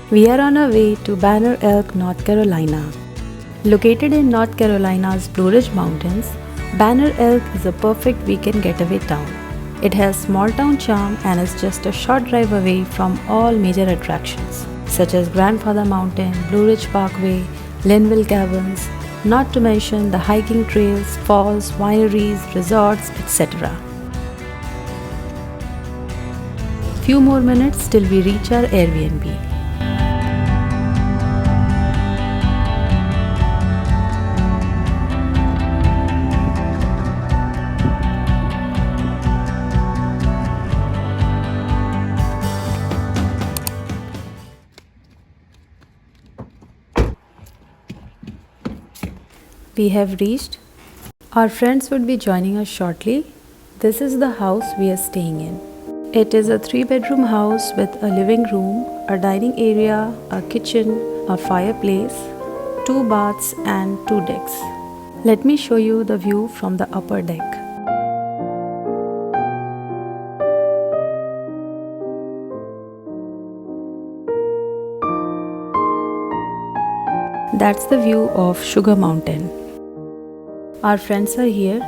We are on our way to Banner Elk, North Carolina. Located in North Carolina's Blue Ridge Mountains, Banner Elk is a perfect weekend getaway town. It has small town charm and is just a short drive away from all major attractions such as Grandfather Mountain, Blue Ridge Parkway, Linville Caverns, not to mention the hiking trails, falls, wineries, resorts, etc. Few more minutes till we reach our Airbnb. We have reached. Our friends would be joining us shortly. This is the house we are staying in. It is a 3-bedroom house with a living room, a dining area, a kitchen, a fireplace, 2 baths and 2 decks. Let me show you the view from the upper deck. That's the view of Sugar Mountain. Our friends are here.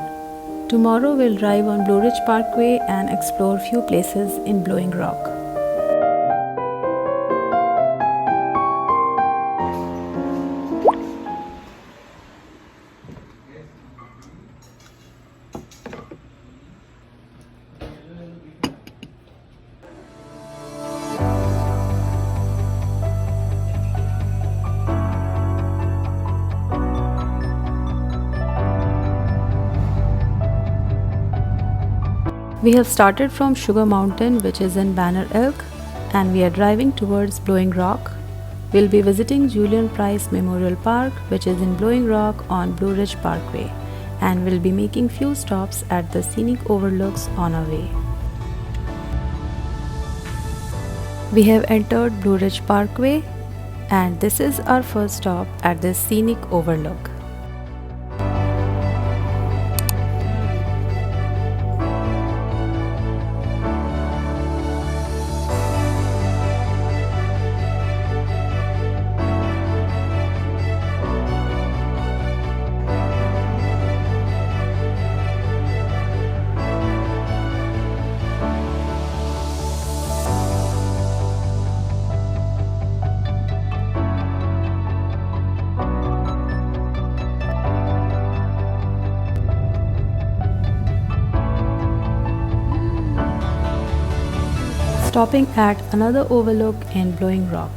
Tomorrow we'll drive on Blue Ridge Parkway and explore few places in Blowing Rock. We have started from Sugar Mountain, which is in Banner Elk, and we are driving towards Blowing Rock. We'll be visiting Julian Price Memorial Park, which is in Blowing Rock on Blue Ridge Parkway, and we'll be making few stops at the scenic overlooks on our way. We have entered Blue Ridge Parkway, and this is our first stop at this scenic overlook. Stopping at another overlook in Blowing Rock.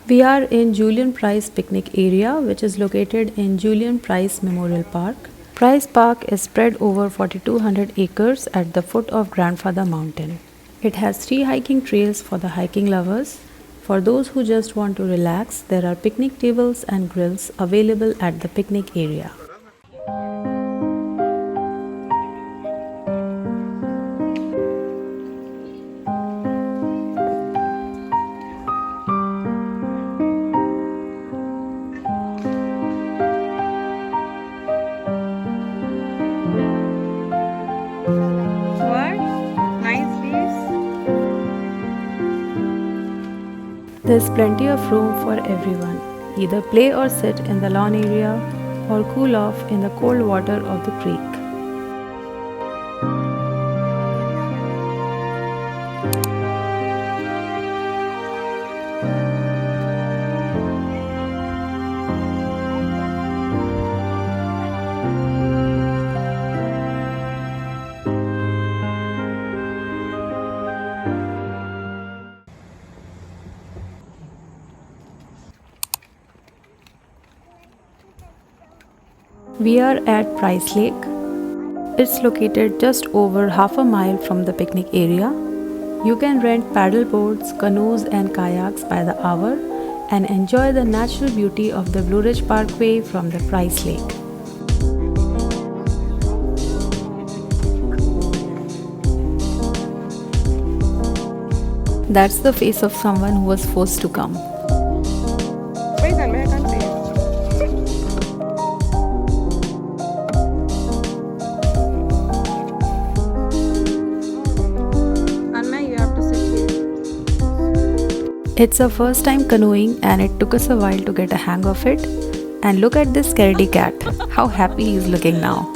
We are in Julian Price picnic area, which is located in Julian Price Memorial Park. Price Park is spread over 4,200 acres at the foot of Grandfather Mountain. It has 3 hiking trails for the hiking lovers. For those who just want to relax, there are picnic tables and grills available at the picnic area. There's plenty of room for everyone. Either play or sit in the lawn area or cool off in the cold water of the creek. We are at Price Lake. It's located just over half a mile from the picnic area. You can rent paddle boards, canoes and kayaks by the hour and enjoy the natural beauty of the Blue Ridge Parkway from the Price Lake. That's the face of someone who was forced to come. It's our first time canoeing and it took us a while to get a hang of it. And look at this scaredy cat, how happy he is looking now.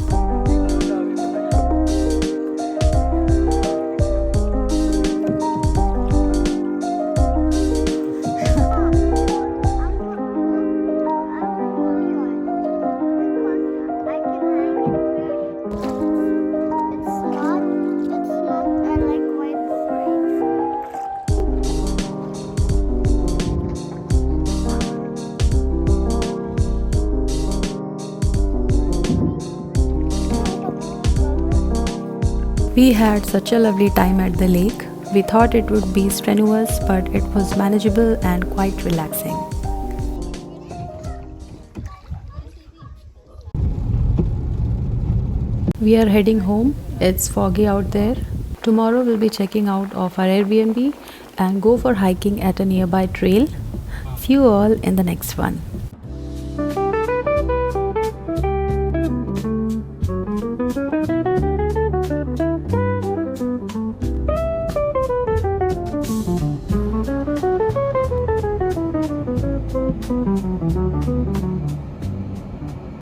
We had such a lovely time at the lake. We thought it would be strenuous, but it was manageable and quite relaxing. We are heading home. It's foggy out there. Tomorrow we'll be checking out of our Airbnb and go for hiking at a nearby trail. See you all in the next one.